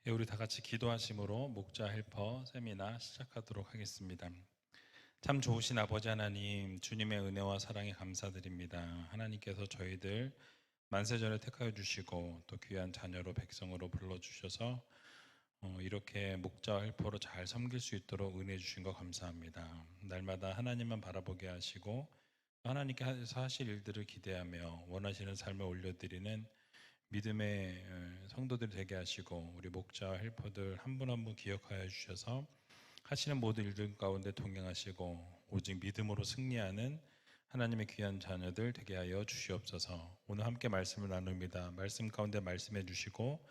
우리 다 같이 기도하심으로 목자 헬퍼 세미나 시작하도록 하겠습니다. 참 좋으신 아버지 하나님, 주님의 은혜와 사랑에 감사드립니다. 하나님께서 저희들 만세전에 택하여 주시고 또 귀한 자녀로 백성으로 불러주셔서 이렇게 목자 헬퍼로 잘 섬길 수 있도록 은혜 주신 거 감사합니다. 날마다 하나님만 바라보게 하시고 하나님께서 하실 일들을 기대하며 원하시는 삶을 올려드리는 믿음의 성도들 되게 하시고 우리 목자 헬퍼들 한 분 한 분 기억하여 주셔서 하시는 모든 일들 가운데 동행하시고 오직 믿음으로 승리하는 하나님의 귀한 자녀들 되게 하여 주시옵소서. 오늘 함께 말씀을 나눕니다. 말씀 가운데 말씀해 주시고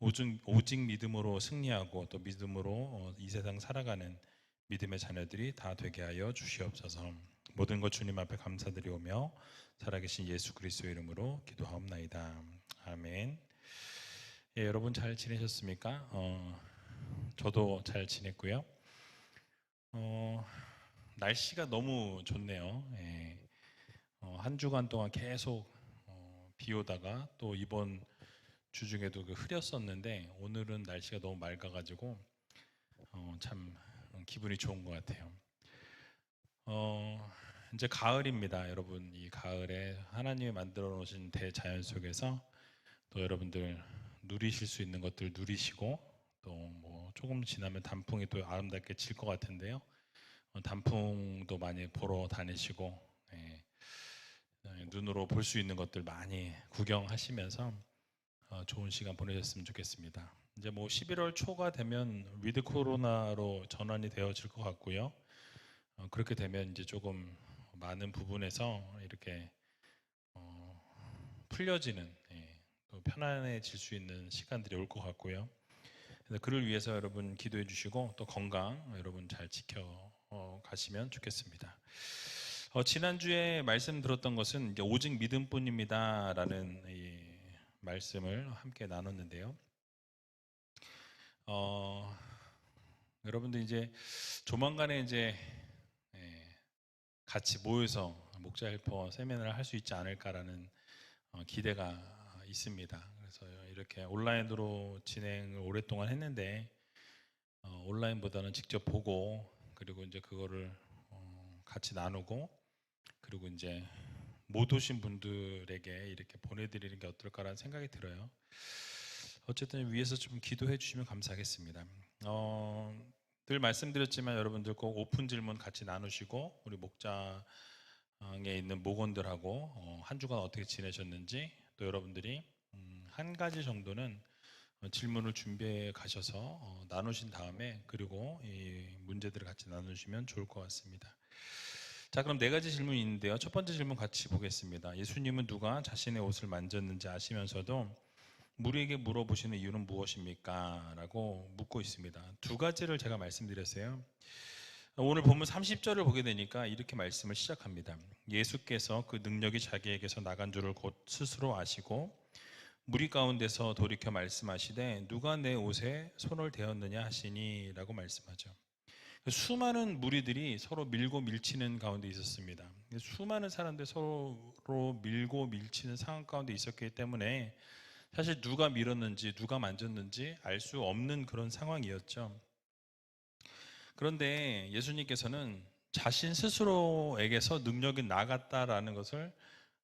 오직 믿음으로 승리하고 또 믿음으로 이 세상 살아가는 믿음의 자녀들이 다 되게 하여 주시옵소서. 모든 것 주님 앞에 감사드리오며 살아계신 예수 그리스도의 이름으로 기도하옵나이다. 아멘. 여러분 잘 지내셨습니까? 저도 잘 지냈고요. 날씨가 너무 좋네요. 한 주간 동안 계속 비 오다가 또 이번 주중에도 흐렸었는데 오늘은 날씨가 너무 맑아가지고 참 기분이 좋은 것 같아요. 이제 가을입니다, 여러분. 이 가을에 하나님이 만들어 놓으신 대자연 속에서 또 여러분들 누리실 수 있는 것들 누리시고 또 뭐 조금 지나면 단풍이 또 아름답게 질 것 같은데요. 단풍도 많이 보러 다니시고 눈으로 볼 수 있는 것들 많이 구경하시면서 좋은 시간 보내셨으면 좋겠습니다. 이제 뭐 11월 초가 되면 위드 코로나로 전환이 되어질 것 같고요. 그렇게 되면 이제 조금 많은 부분에서 이렇게 풀려지는 또 편안해질 수 있는 시간들이 올 것 같고요. 그래서 그를 위해서 여러분 기도해 주시고 또 건강 여러분 잘 지켜 가시면 좋겠습니다. 지난주에 말씀 들었던 것은 이제 오직 믿음뿐입니다라는 이 말씀을 함께 나눴는데요. 여러분들 이제 조만간에 이제 같이 모여서 목자 헬퍼 세미나를 할 수 있지 않을까라는 기대가 있습니다. 그래서 이렇게 온라인으로 진행을 오랫동안 했는데 온라인보다는 직접 보고 그리고 이제 그거를 같이 나누고 그리고 이제 못 오신 분들에게 이렇게 보내드리는 게 어떨까라는 생각이 들어요. 어쨌든 위에서 좀 기도해 주시면 감사하겠습니다. 늘 말씀드렸지만 여러분들 꼭 오픈 질문 같이 나누시고 우리 목장에 있는 목원들하고 한 주간 어떻게 지내셨는지 또 여러분들이 한 가지 정도는 질문을 준비해 가셔서 나누신 다음에 그리고 이 문제들을 같이 나누시면 좋을 것 같습니다. 자, 그럼 네 가지 질문이 있는데요. 첫 번째 질문 같이 보겠습니다. 예수님은 누가 자신의 옷을 만졌는지 아시면서도 무리에게 물어보시는 이유는 무엇입니까? 라고 묻고 있습니다. 두 가지를 제가 말씀드렸어요. 오늘 본문 30절을 보게 되니까 이렇게 말씀을 시작합니다. 예수께서 그 능력이 자기에게서 나간 줄을 곧 스스로 아시고 무리 가운데서 돌이켜 말씀하시되 누가 내 옷에 손을 대었느냐 하시니 라고 말씀하죠. 수많은 무리들이 서로 밀고 밀치는 가운데 있었습니다. 수많은 사람들이 서로 밀고 밀치는 상황 가운데 있었기 때문에 사실 누가 밀었는지 누가 만졌는지 알 수 없는 그런 상황이었죠. 그런데 예수님께서는 자신 스스로에게서 능력이 나갔다라는 것을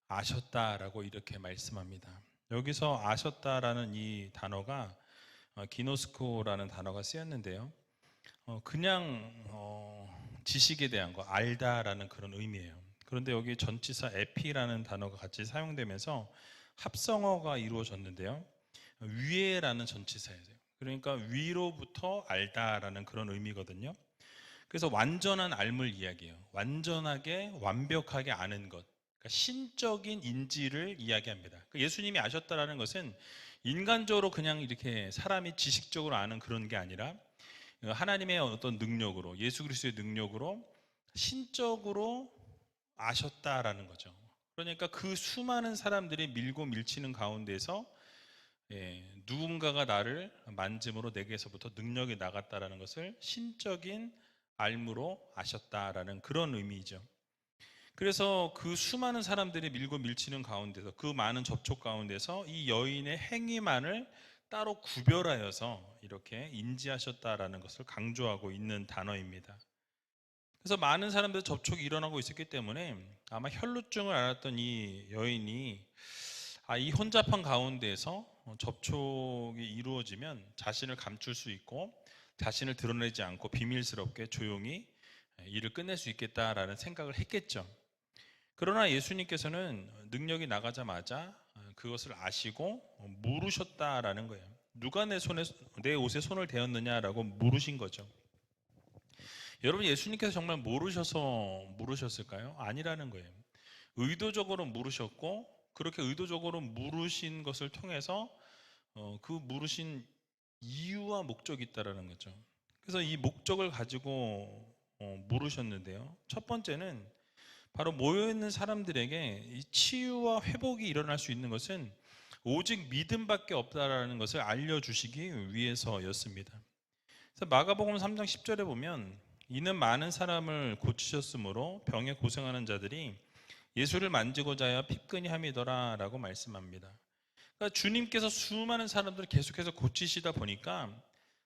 아셨다라고 이렇게 말씀합니다. 여기서 아셨다라는 이 단어가 기노스코라는 단어가 쓰였는데요. 그냥 지식에 대한 거 알다라는 그런 의미예요. 그런데 여기 전치사 에피라는 단어가 같이 사용되면서 합성어가 이루어졌는데요. 위에라는 전치사예요. 그러니까 위로부터 알다라는 그런 의미거든요. 그래서 완전한 알물 이야기예요. 완전하게 완벽하게 아는 것. 그러니까 신적인 인지를 이야기합니다. 그러니까 예수님이 아셨다라는 것은 인간적으로 그냥 이렇게 사람이 지식적으로 아는 그런 게 아니라 하나님의 어떤 능력으로 예수 그리스도의 능력으로 신적으로 아셨다라는 거죠. 그러니까 그 수많은 사람들이 밀고 밀치는 가운데서 누군가가 나를 만짐으로 내게서부터 능력이 나갔다라는 것을 신적인 알무로 아셨다라는 그런 의미죠. 그래서 그 수많은 사람들이 밀고 밀치는 가운데서 그 많은 접촉 가운데서 이 여인의 행위만을 따로 구별하여서 이렇게 인지하셨다라는 것을 강조하고 있는 단어입니다. 그래서 많은 사람들 접촉이 일어나고 있었기 때문에 아마 혈루증을 앓았던 이 여인이 이 혼잡한 가운데에서 접촉이 이루어지면 자신을 감출 수 있고 자신을 드러내지 않고 비밀스럽게 조용히 일을 끝낼 수 있겠다라는 생각을 했겠죠. 그러나 예수님께서는 능력이 나가자마자 그것을 아시고 물으셨다라는 거예요. 누가 내 옷에 손을 대었느냐라고 물으신 거죠. 여러분, 예수님께서 정말 모르셔서 물으셨을까요? 아니라는 거예요. 의도적으로 물으셨고, 그렇게 의도적으로 물으신 것을 통해서 그 물으신 이유와 목적이 있다라는 거죠. 그래서 이 목적을 가지고 물으셨는데요. 첫 번째는 바로 모여있는 사람들에게 이 치유와 회복이 일어날 수 있는 것은 오직 믿음밖에 없다라는 것을 알려주시기 위해서였습니다. 그래서 마가복음 3장 10절에 보면 이는 많은 사람을 고치셨으므로 병에 고생하는 자들이 예수를 만지고자 하여 피끈이 함이더라 라고 말씀합니다. 그러니까 주님께서 수많은 사람들을 계속해서 고치시다 보니까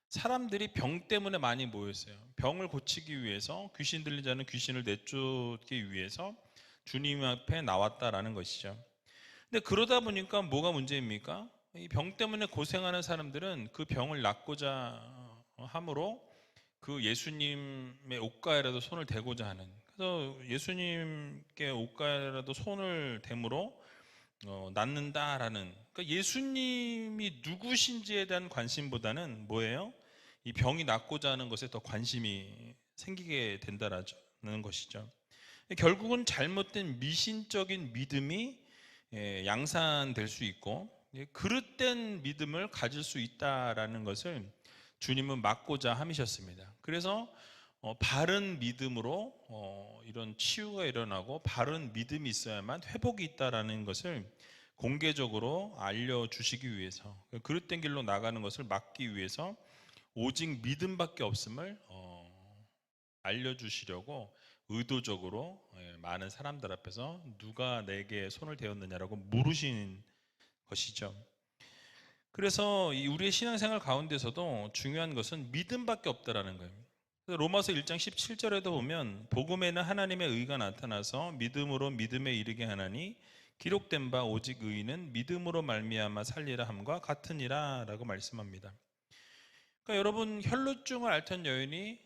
사람들이 병 때문에 많이 모였어요. 병을 고치기 위해서, 귀신 들린 자는 귀신을 내쫓기 위해서 주님 앞에 나왔다라는 것이죠. 근데 그러다 보니까 뭐가 문제입니까? 이 병 때문에 고생하는 사람들은 그 병을 낫고자 함으로 그 예수님의 옷가에라도 손을 대고자 하는, 그래서 예수님께 옷가에라도 손을 대므로 낫는다라는, 그러니까 예수님이 누구신지에 대한 관심보다는 뭐예요? 이 병이 낫고자 하는 것에 더 관심이 생기게 된다라는 것이죠. 결국은 잘못된 미신적인 믿음이 양산될 수 있고 그릇된 믿음을 가질 수 있다라는 것을 주님은 막고자 함이셨습니다. 그래서 바른 믿음으로 이런 치유가 일어나고 바른 믿음이 있어야만 회복이 있다라는 것을 공개적으로 알려주시기 위해서, 그릇된 길로 나가는 것을 막기 위해서 오직 믿음밖에 없음을 알려주시려고 의도적으로 많은 사람들 앞에서 누가 내게 손을 대었느냐라고 물으신 것이죠. 그래서 우리의 신앙생활 가운데서도 중요한 것은 믿음밖에 없다라는 거예요. 로마서 1장 17절에도 보면 복음에는 하나님의 의가 나타나서 믿음으로 믿음에 이르게 하나니 기록된 바 오직 의인은 믿음으로 말미암아 살리라 함과 같으니라 라고 말씀합니다. 그러니까 여러분, 혈루증을 앓던 여인이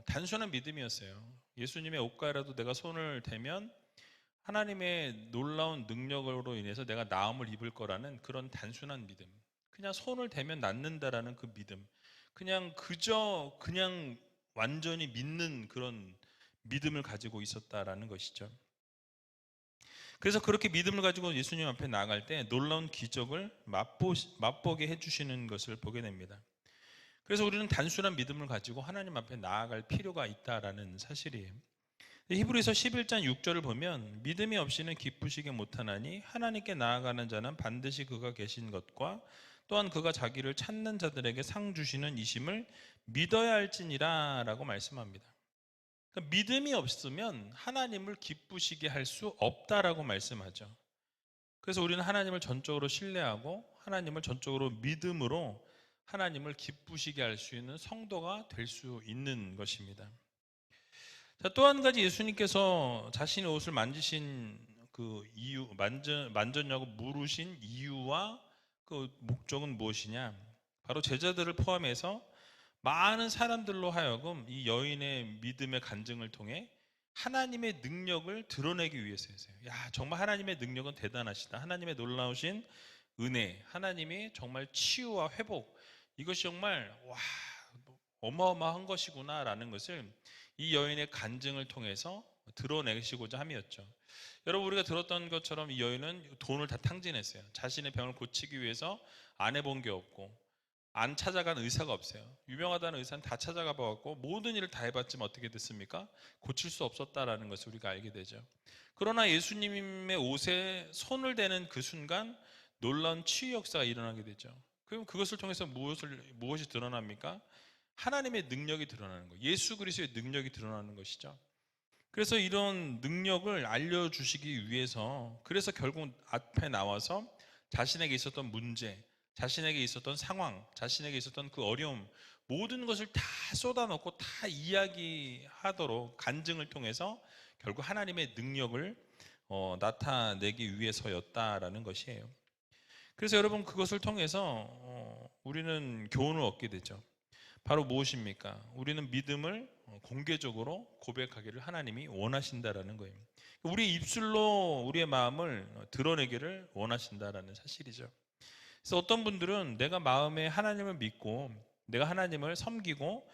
단순한 믿음이었어요. 예수님의 옷가에라도 내가 손을 대면 하나님의 놀라운 능력으로 인해서 내가 나음을 입을 거라는 그런 단순한 믿음, 그냥 손을 대면 낫는다라는 그 믿음, 그냥 완전히 믿는 그런 믿음을 가지고 있었다라는 것이죠. 그래서 그렇게 믿음을 가지고 예수님 앞에 나아갈 때 놀라운 기적을 맛보게 해주시는 것을 보게 됩니다. 그래서 우리는 단순한 믿음을 가지고 하나님 앞에 나아갈 필요가 있다라는 사실이에요. 히브리서 11장 6절을 보면 믿음이 없이는 기쁘시게 못하나니 하나님께 나아가는 자는 반드시 그가 계신 것과 또한 그가 자기를 찾는 자들에게 상 주시는 이심을 믿어야 할지니라 라고 말씀합니다. 그러니까 믿음이 없으면 하나님을 기쁘시게 할 수 없다라고 말씀하죠. 그래서 우리는 하나님을 전적으로 신뢰하고 하나님을 전적으로 믿음으로 하나님을 기쁘시게 할 수 있는 성도가 될 수 있는 것입니다. 자, 또 한 가지 예수님께서 자신의 옷을 만지신 그 이유, 만졌냐고 물으신 이유와 그 목적은 무엇이냐? 바로 제자들을 포함해서 많은 사람들로 하여금 이 여인의 믿음의 간증을 통해 하나님의 능력을 드러내기 위해서였어요. 야, 정말 하나님의 능력은 대단하시다. 하나님의 놀라우신 은혜, 하나님이 정말 치유와 회복, 이것이 정말 어마어마한 것이구나라는 것을 이 여인의 간증을 통해서 드러내시고자 함이었죠. 여러분, 우리가 들었던 것처럼 이 여인은 돈을 다 탕진했어요. 자신의 병을 고치기 위해서 안 해본 게 없고 안 찾아간 의사가 없어요. 유명하다는 의사는 다 찾아가 봐갖고 모든 일을 다 해봤지만 어떻게 됐습니까? 고칠 수 없었다라는 것을 우리가 알게 되죠. 그러나 예수님의 옷에 손을 대는 그 순간 놀라운 치유 역사가 일어나게 되죠. 그럼 그것을 통해서 무엇이 드러납니까? 하나님의 능력이 드러나는 거예요. 예수 그리스도의 능력이 드러나는 것이죠. 그래서 이런 능력을 알려주시기 위해서, 그래서 결국 앞에 나와서 자신에게 있었던 문제, 자신에게 있었던 상황, 자신에게 있었던 그 어려움, 모든 것을 다 쏟아놓고 다 이야기하도록 간증을 통해서 결국 하나님의 능력을 나타내기 위해서였다라는 것이에요. 그래서 여러분, 그것을 통해서 우리는 교훈을 얻게 되죠. 바로 무엇입니까? 우리는 믿음을 공개적으로 고백하기를 하나님이 원하신다라는 거예요. 우리 입술로 우리의 마음을 드러내기를 원하신다라는 사실이죠. 그래서 어떤 분들은 내가 마음에 하나님을 믿고 내가 하나님을 섬기고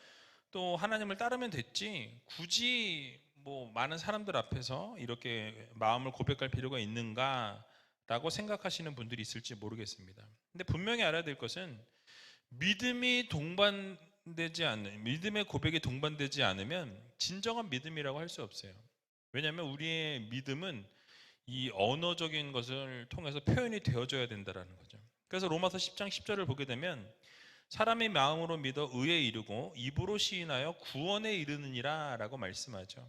또 하나님을 따르면 됐지, 굳이 뭐 많은 사람들 앞에서 이렇게 마음을 고백할 필요가 있는가라고 생각하시는 분들이 있을지 모르겠습니다. 근데 분명히 알아야 될 것은 믿음의 고백이 동반되지 않으면 진정한 믿음이라고 할 수 없어요. 왜냐하면 우리의 믿음은 이 언어적인 것을 통해서 표현이 되어져야 된다는 거죠. 그래서 로마서 10장 10절을 보게 되면 사람의 마음으로 믿어 의에 이르고 입으로 시인하여 구원에 이르느니라 라고 말씀하죠.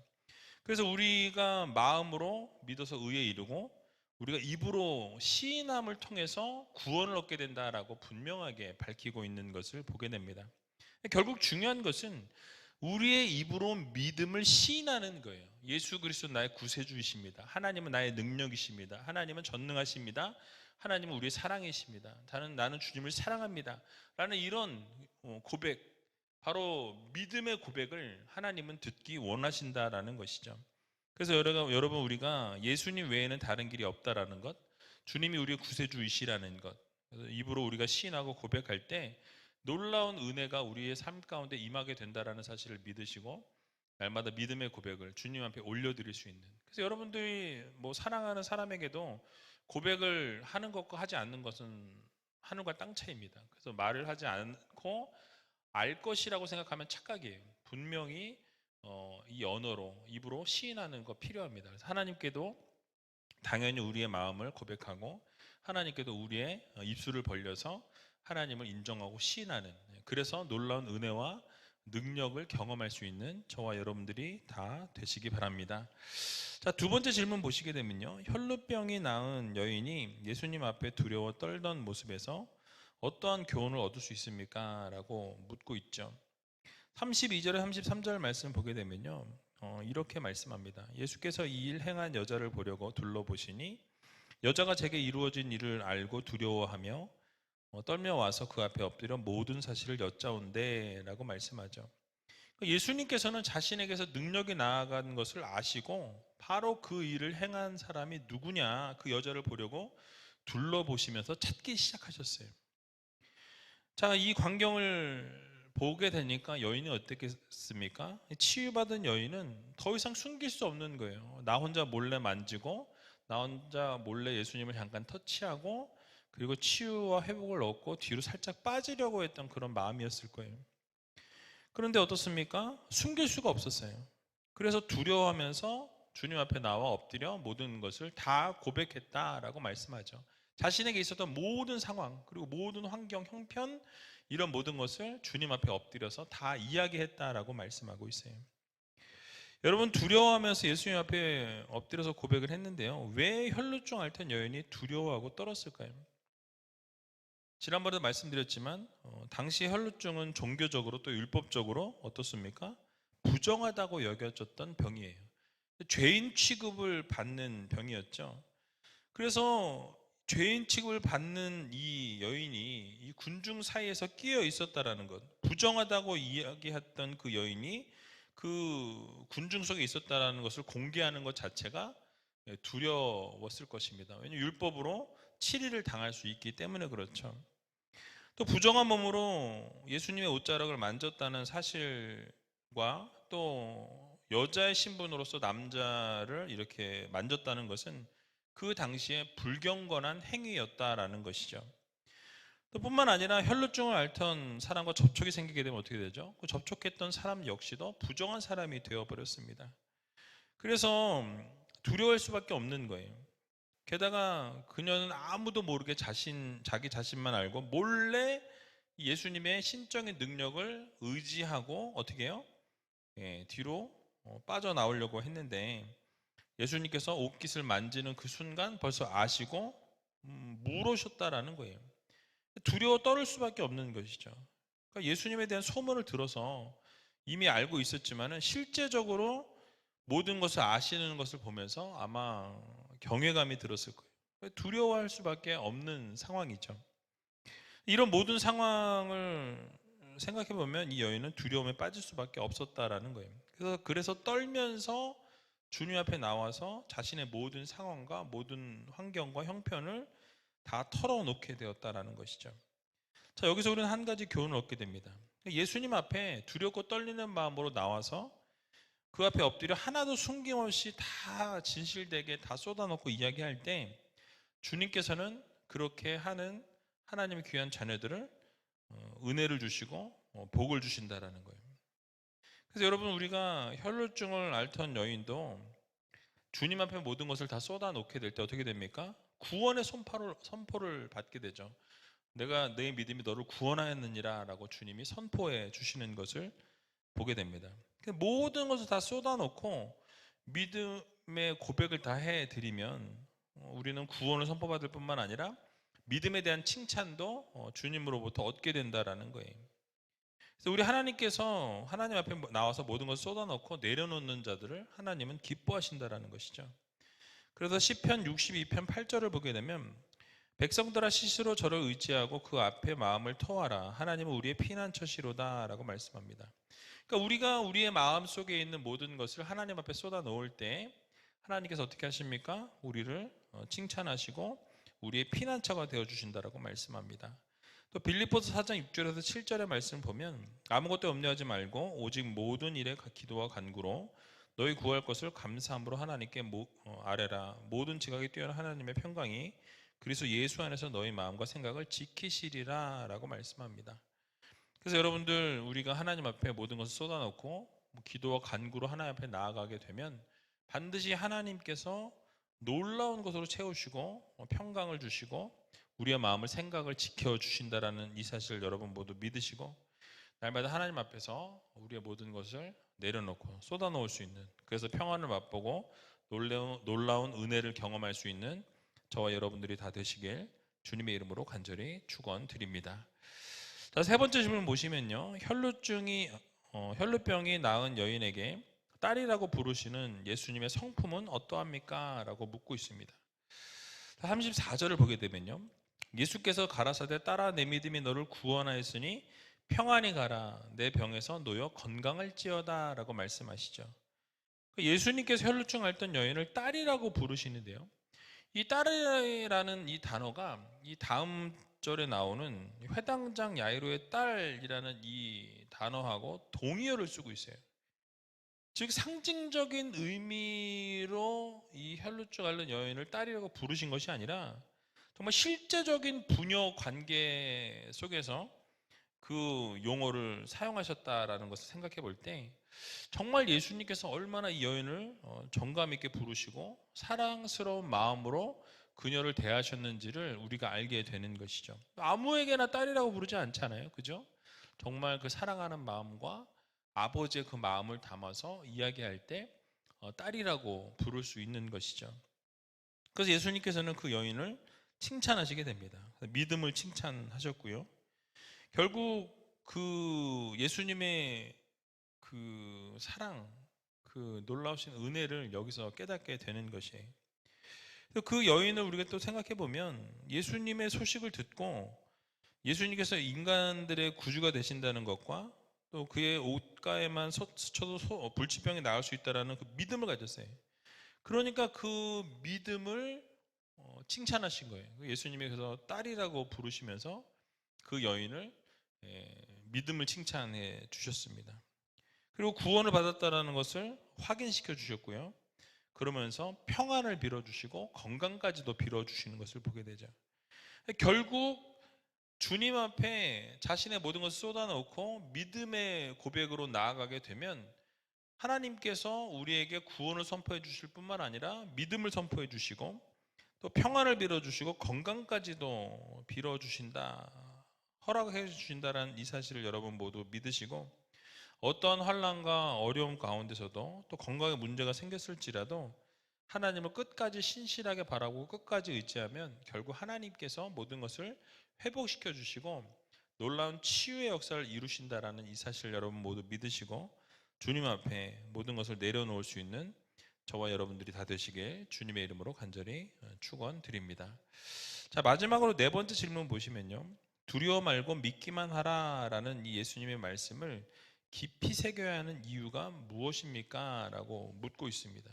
그래서 우리가 마음으로 믿어서 의에 이르고 우리가 입으로 시인함을 통해서 구원을 얻게 된다라고 분명하게 밝히고 있는 것을 보게 됩니다. 결국 중요한 것은 우리의 입으로 믿음을 시인하는 거예요. 예수 그리스도 나의 구세주이십니다. 하나님은 나의 능력이십니다. 하나님은 전능하십니다. 하나님은 우리의 사랑이십니다. 나는 주님을 사랑합니다. 라는 이런 고백, 바로 믿음의 고백을 하나님은 듣기 원하신다라는 것이죠. 그래서 여러분, 우리가 예수님 외에는 다른 길이 없다라는 것, 주님이 우리의 구세주이시라는 것, 그래서 입으로 우리가 시인하고 고백할 때 놀라운 은혜가 우리의 삶 가운데 임하게 된다라는 사실을 믿으시고 날마다 믿음의 고백을 주님 앞에 올려드릴 수 있는, 그래서 여러분들이 뭐 사랑하는 사람에게도 고백을 하는 것과 하지 않는 것은 하늘과 땅 차이입니다. 그래서 말을 하지 않고 알 것이라고 생각하면 착각이에요. 분명히 이 언어로, 입으로 시인하는 거 필요합니다. 그래서 하나님께도 당연히 우리의 마음을 고백하고 하나님께도 우리의 입술을 벌려서 하나님을 인정하고 시인하는, 그래서 놀라운 은혜와 능력을 경험할 수 있는 저와 여러분들이 다 되시기 바랍니다. 자, 두 번째 질문 보시게 되면요, 혈루병이 나은 여인이 예수님 앞에 두려워 떨던 모습에서 어떠한 교훈을 얻을 수 있습니까? 라고 묻고 있죠. 32절에 33절 말씀 보게 되면요, 이렇게 말씀합니다. 예수께서 이 일 행한 여자를 보려고 둘러보시니 여자가 제게 이루어진 일을 알고 두려워하며 떨며 와서 그 앞에 엎드려 모든 사실을 여짜온대 라고 말씀하죠. 예수님께서는 자신에게서 능력이 나아간 것을 아시고 바로 그 일을 행한 사람이 누구냐, 그 여자를 보려고 둘러보시면서 찾기 시작하셨어요. 자, 이 광경을 보게 되니까 여인이 어땠겠습니까? 치유받은 여인은 더 이상 숨길 수 없는 거예요. 나 혼자 몰래 만지고 나 혼자 몰래 예수님을 잠깐 터치하고 그리고 치유와 회복을 얻고 뒤로 살짝 빠지려고 했던 그런 마음이었을 거예요. 그런데 어떻습니까? 숨길 수가 없었어요. 그래서 두려워하면서 주님 앞에 나와 엎드려 모든 것을 다 고백했다라고 말씀하죠. 자신에게 있었던 모든 상황, 그리고 모든 환경, 형편, 이런 모든 것을 주님 앞에 엎드려서 다 이야기했다라고 말씀하고 있어요. 여러분, 두려워하면서 예수님 앞에 엎드려서 고백을 했는데요, 왜 혈루증 앓던 여인이 두려워하고 떨었을까요? 지난번에도 말씀드렸지만 당시 혈루증은 종교적으로 또 율법적으로 어떻습니까? 부정하다고 여겨졌던 병이에요. 죄인 취급을 받는 병이었죠. 그래서 죄인 취급을 받는 이 여인이 이 군중 사이에서 끼어 있었다라는 것, 부정하다고 이야기했던 그 여인이 그 군중 속에 있었다라는 것을 공개하는 것 자체가 두려웠을 것입니다. 왜냐하면 율법으로 치리를 당할 수 있기 때문에 그렇죠. 또 부정한 몸으로 예수님의 옷자락을 만졌다는 사실과 또 여자의 신분으로서 남자를 이렇게 만졌다는 것은 그 당시에 불경건한 행위였다라는 것이죠. 또 뿐만 아니라 혈루증을 앓던 사람과 접촉이 생기게 되면 어떻게 되죠? 그 접촉했던 사람 역시도 부정한 사람이 되어버렸습니다. 그래서 두려워할 수밖에 없는 거예요. 게다가 그녀는 아무도 모르게 자기 자신만 알고 몰래 예수님의 신적인 능력을 의지하고 어떻게 해요? 뒤로 빠져나오려고 했는데 예수님께서 옷깃을 만지는 그 순간 벌써 아시고 물으셨다라는 거예요. 두려워 떨을 수밖에 없는 것이죠. 그러니까 예수님에 대한 소문을 들어서 이미 알고 있었지만은 실제적으로 모든 것을 아시는 것을 보면서 아마 경외감이 들었을 거예요. 두려워할 수밖에 없는 상황이죠. 이런 모든 상황을 생각해 보면 이 여인은 두려움에 빠질 수밖에 없었다라는 거예요. 그래서 떨면서 주님 앞에 나와서 자신의 모든 상황과 모든 환경과 형편을 다 털어놓게 되었다라는 것이죠. 자, 여기서 우리는 한 가지 교훈을 얻게 됩니다. 예수님 앞에 두렵고 떨리는 마음으로 나와서 그 앞에 엎드려 하나도 숨김없이 다 진실되게 다 쏟아놓고 이야기할 때 주님께서는 그렇게 하는 하나님의 귀한 자녀들을 은혜를 주시고 복을 주신다라는 거예요. 그래서 여러분, 우리가 혈루증을 앓던 여인도 주님 앞에 모든 것을 다 쏟아놓게 될 때 어떻게 됩니까? 구원의 선포를 받게 되죠. 내가 내 믿음이 너를 구원하였느니라 라고 주님이 선포해 주시는 것을 보게 됩니다. 모든 것을 다 쏟아놓고 믿음의 고백을 다 해드리면 우리는 구원을 선포받을 뿐만 아니라 믿음에 대한 칭찬도 주님으로부터 얻게 된다라는 거예요. 그래서 우리 하나님께서 하나님 앞에 나와서 모든 것을 쏟아놓고 내려놓는 자들을 하나님은 기뻐하신다라는 것이죠. 그래서 시편 62편 8절을 보게 되면 백성들아 스스로 저를 의지하고 그 앞에 마음을 터하라. 하나님은 우리의 피난처시로다 라고 말씀합니다. 그러니까 우리가 우리의 마음 속에 있는 모든 것을 하나님 앞에 쏟아 놓을 때 하나님께서 어떻게 하십니까? 우리를 칭찬하시고 우리의 피난처가 되어 주신다라고 말씀합니다. 또 빌립보서 4장 6절에서 7절의 말씀을 보면 아무것도 염려하지 말고 오직 모든 일에 기도와 간구로 너희 구할 것을 감사함으로 하나님께 아뢰라. 모든 지각이 뛰어난 하나님의 평강이 그리스도 예수 안에서 너희 마음과 생각을 지키시리라 라고 말씀합니다. 그래서 여러분들, 우리가 하나님 앞에 모든 것을 쏟아놓고 기도와 간구로 하나님 앞에 나아가게 되면 반드시 하나님께서 놀라운 것으로 채우시고 평강을 주시고 우리의 마음을 생각을 지켜주신다라는 이 사실을 여러분 모두 믿으시고 날마다 하나님 앞에서 우리의 모든 것을 내려놓고 쏟아놓을 수 있는, 그래서 평안을 맛보고 놀라운 은혜를 경험할 수 있는 저와 여러분들이 다 되시길 주님의 이름으로 간절히 축원드립니다. 자, 세 번째 질문 보시면요, 혈루병이 나은 여인에게 딸이라고 부르시는 예수님의 성품은 어떠합니까? 라고 묻고 있습니다. 34절을 보게 되면요, 예수께서 가라사대 딸아 내 믿음이 너를 구원하였으니 평안히 가라 내 병에서 놓여 건강할지어다 라고 말씀하시죠. 예수님께서 혈루증 앓던 여인을 딸이라고 부르시는데요, 이 딸이라는 이 단어가 이 다음 절에 나오는 회당장 야이로의 딸이라는 이 단어하고 동의어를 쓰고 있어요. 즉 상징적인 의미로 이 혈루증 앓는 여인을 딸이라고 부르신 것이 아니라 정말 실제적인 부녀 관계 속에서 그 용어를 사용하셨다라는 것을 생각해 볼 때 정말 예수님께서 얼마나 이 여인을 정감 있게 부르시고 사랑스러운 마음으로 그녀를 대하셨는지를 우리가 알게 되는 것이죠. 아무에게나 딸이라고 부르지 않잖아요, 그죠? 정말 그 사랑하는 마음과 아버지의 그 마음을 담아서 이야기할 때 딸이라고 부를 수 있는 것이죠. 그래서 예수님께서는 그 여인을 칭찬하시게 됩니다. 믿음을 칭찬하셨고요. 결국 그 예수님의 그 사랑, 그 놀라우신 은혜를 여기서 깨닫게 되는 것이에요. 그 여인을 우리가 또 생각해 보면 예수님의 소식을 듣고 예수님께서 인간들의 구주가 되신다는 것과 또 그의 옷가에만 스쳐도 불치병이 나을 수 있다라는 그 믿음을 가졌어요. 그러니까 그 믿음을 칭찬하신 거예요. 예수님이 그래서 딸이라고 부르시면서 그 여인을 믿음을 칭찬해 주셨습니다. 그리고 구원을 받았다라는 것을 확인시켜 주셨고요. 그러면서 평안을 빌어주시고 건강까지도 빌어주시는 것을 보게 되죠. 결국 주님 앞에 자신의 모든 것을 쏟아놓고 믿음의 고백으로 나아가게 되면 하나님께서 우리에게 구원을 선포해 주실 뿐만 아니라 믿음을 선포해 주시고 또 평안을 빌어주시고 건강까지도 빌어주신다, 허락해 주신다라는 이 사실을 여러분 모두 믿으시고 어떠한 환난과 어려움 가운데서도 또 건강에 문제가 생겼을지라도 하나님을 끝까지 신실하게 바라고 끝까지 의지하면 결국 하나님께서 모든 것을 회복시켜 주시고 놀라운 치유의 역사를 이루신다라는 이 사실을 여러분 모두 믿으시고 주님 앞에 모든 것을 내려놓을 수 있는 저와 여러분들이 다 되시길 주님의 이름으로 간절히 축원드립니다. 자, 마지막으로 네 번째 질문 보시면요. 두려워 말고 믿기만 하라라는 이 예수님의 말씀을 깊이 새겨야 하는 이유가 무엇입니까? 라고 묻고 있습니다.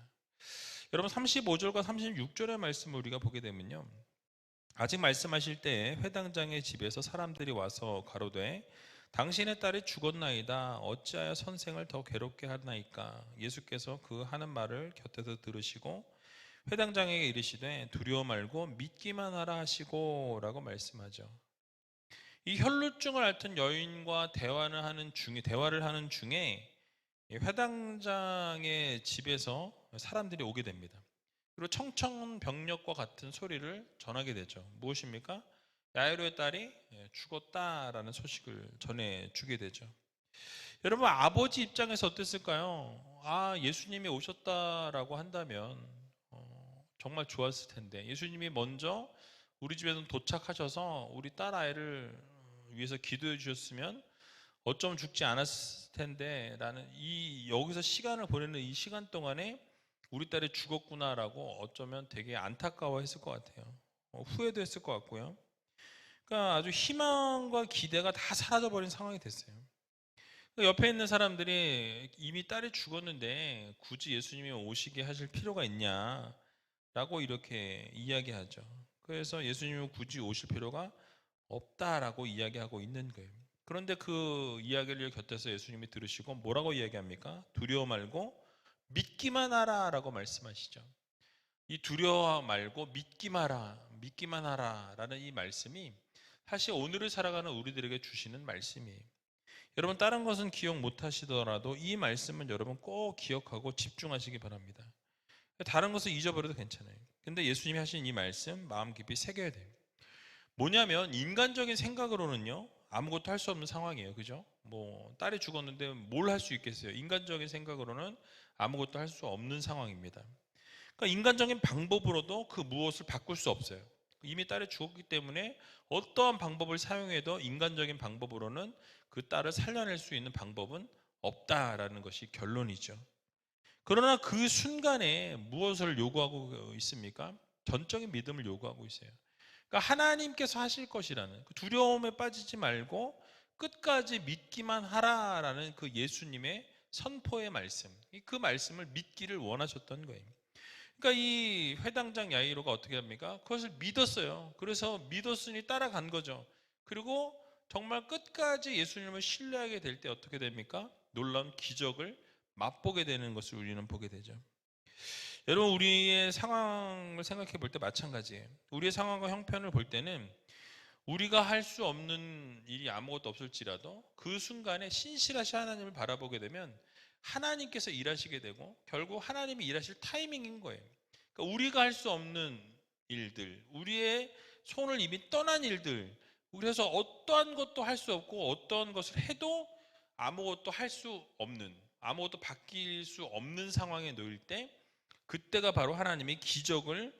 여러분 35절과 36절의 말씀을 우리가 보게 되면요. 아직 말씀하실 때에 회당장의 집에서 사람들이 와서 가로되 당신의 딸이 죽었나이다. 어찌하여 선생을 더 괴롭게 하나이까? 예수께서 그 하는 말을 곁에서 들으시고 회당장에게 이르시되 두려워 말고 믿기만 하라 하시고 라고 말씀하죠. 이 혈루증을 앓던 여인과 대화를 하는 중에 회당장의 집에서 사람들이 오게 됩니다. 그리고 청천벽력과 같은 소리를 전하게 되죠. 무엇입니까? 야이로의 딸이 죽었다라는 소식을 전해주게 되죠. 여러분 아버지 입장에서 어땠을까요? 예수님이 오셨다라고 한다면 정말 좋았을 텐데 예수님이 먼저 우리 집에 도착하셔서 우리 딸 아이를 위해서 기도해 주셨으면 어쩜 죽지 않았을 텐데 라는 여기서 시간을 보내는 이 시간 동안에 우리 딸이 죽었구나라고 어쩌면 되게 안타까워했을 것 같아요. 후회도 했을 것 같고요. 그러니까 아주 희망과 기대가 다 사라져버린 상황이 됐어요. 옆에 있는 사람들이 이미 딸이 죽었는데 굳이 예수님이 오시게 하실 필요가 있냐라고 이렇게 이야기하죠. 그래서 예수님은 굳이 오실 필요가 없다라고 이야기하고 있는 거예요. 그런데 그 이야기를 곁에서 예수님이 들으시고 뭐라고 이야기합니까? 두려워 말고 믿기만 하라라고 말씀하시죠. 이 두려워 말고 믿기만 하라라는 이 말씀이 사실 오늘을 살아가는 우리들에게 주시는 말씀이에요. 여러분 다른 것은 기억 못 하시더라도 이 말씀은 여러분 꼭 기억하고 집중하시기 바랍니다. 다른 것을 잊어버려도 괜찮아요. 근데 예수님이 하신 이 말씀 마음 깊이 새겨야 돼요. 뭐냐면 인간적인 생각으로는요 아무것도 할 수 없는 상황이에요. 그죠? 뭐 딸이 죽었는데 뭘 할 수 있겠어요? 인간적인 생각으로는 아무것도 할 수 없는 상황입니다. 그러니까 인간적인 방법으로도 그 무엇을 바꿀 수 없어요. 이미 딸이 죽었기 때문에 어떠한 방법을 사용해도 인간적인 방법으로는 그 딸을 살려낼 수 있는 방법은 없다라는 것이 결론이죠. 그러나 그 순간에 무엇을 요구하고 있습니까? 전적인 믿음을 요구하고 있어요. 그러니까 하나님께서 하실 것이라는 그 두려움에 빠지지 말고 끝까지 믿기만 하라라는 그 예수님의 선포의 말씀, 그 말씀을 믿기를 원하셨던 거예요. 그러니까 이 회당장 야이로가 어떻게 합니까? 그것을 믿었어요. 그래서 믿었으니 따라간 거죠. 그리고 정말 끝까지 예수님을 신뢰하게 될 때 어떻게 됩니까? 놀라운 기적을 맛보게 되는 것을 우리는 보게 되죠. 여러분 우리의 상황을 생각해 볼 때 마찬가지예요. 우리의 상황과 형편을 볼 때는 우리가 할 수 없는 일이 아무것도 없을지라도 그 순간에 신실하신 하나님을 바라보게 되면 하나님께서 일하시게 되고 결국 하나님이 일하실 타이밍인 거예요. 그러니까 우리가 할 수 없는 일들, 우리의 손을 이미 떠난 일들, 그래서 어떠한 것도 할 수 없고 어떠한 것을 해도 아무것도 할 수 없는, 아무것도 바뀔 수 없는 상황에 놓일 때 그때가 바로 하나님이 기적을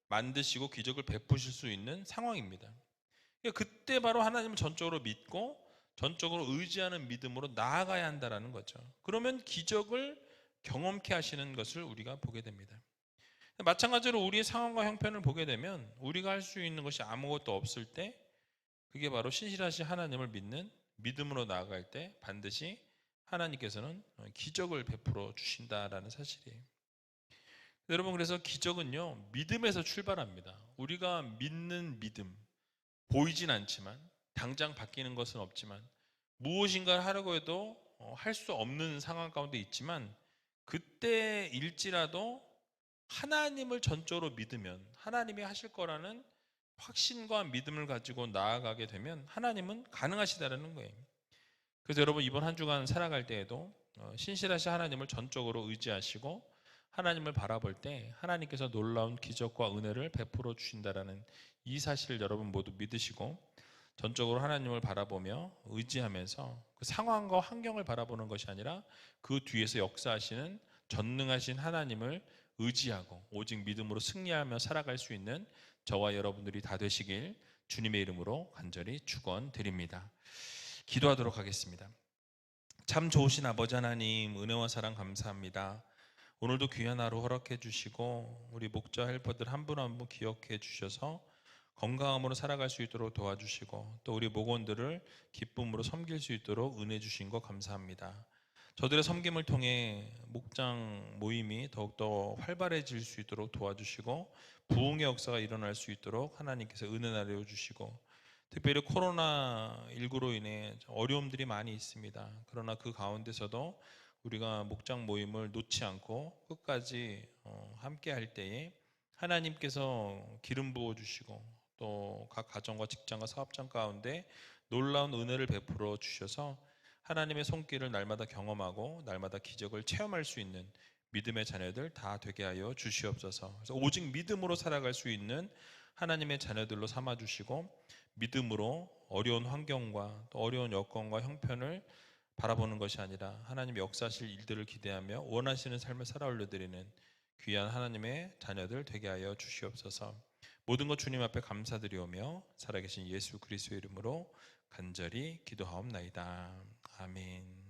만드시고 기적을 베푸실 수 있는 상황입니다. 그때 바로 하나님을 전적으로 믿고 전적으로 의지하는 믿음으로 나아가야 한다는 거죠. 그러면 기적을 경험케 하시는 것을 우리가 보게 됩니다. 마찬가지로 우리의 상황과 형편을 보게 되면 우리가 할 수 있는 것이 아무것도 없을 때 그게 바로 신실하신 하나님을 믿는 믿음으로 나아갈 때 반드시 하나님께서는 기적을 베풀어 주신다라는 사실이에요. 여러분 그래서 기적은요 믿음에서 출발합니다. 우리가 믿는 믿음 보이진 않지만 당장 바뀌는 것은 없지만 무엇인가를 하려고 해도 할 수 없는 상황 가운데 있지만 그때일지라도 하나님을 전적으로 믿으면 하나님이 하실 거라는 확신과 믿음을 가지고 나아가게 되면 하나님은 가능하시다는 거예요. 그래서 여러분 이번 한 주간 살아갈 때에도 신실하신 하나님을 전적으로 의지하시고 하나님을 바라볼 때 하나님께서 놀라운 기적과 은혜를 베풀어 주신다라는 이 사실을 여러분 모두 믿으시고 전적으로 하나님을 바라보며 의지하면서 그 상황과 환경을 바라보는 것이 아니라 그 뒤에서 역사하시는 전능하신 하나님을 의지하고 오직 믿음으로 승리하며 살아갈 수 있는 저와 여러분들이 다 되시길 주님의 이름으로 간절히 축원드립니다. 기도하도록 하겠습니다. 참 좋으신 아버지 하나님, 은혜와 사랑 감사합니다. 오늘도 귀한 하루 허락해 주시고 우리 목자 헬퍼들 한 분 한 분 기억해 주셔서 건강함으로 살아갈 수 있도록 도와주시고 또 우리 목원들을 기쁨으로 섬길 수 있도록 은혜 주신 거 감사합니다. 저들의 섬김을 통해 목장 모임이 더욱더 활발해질 수 있도록 도와주시고 부흥의 역사가 일어날 수 있도록 하나님께서 은혜 나려 주시고 특별히 코로나19로 인해 어려움들이 많이 있습니다. 그러나 그 가운데서도 우리가 목장 모임을 놓지 않고 끝까지 함께 할 때에 하나님께서 기름 부어 주시고 또 각 가정과 직장과 사업장 가운데 놀라운 은혜를 베풀어 주셔서 하나님의 손길을 날마다 경험하고 날마다 기적을 체험할 수 있는 믿음의 자녀들 다 되게 하여 주시옵소서. 그래서 오직 믿음으로 살아갈 수 있는 하나님의 자녀들로 삼아 주시고 믿음으로 어려운 환경과 또 어려운 여건과 형편을 바라보는 것이 아니라 하나님 역사하실 일들을 기대하며 원하시는 삶을 살아 올려드리는 귀한 하나님의 자녀들 되게 하여 주시옵소서. 모든 것 주님 앞에 감사드리오며 살아계신 예수 그리스도의 이름으로 간절히 기도하옵나이다. 아멘.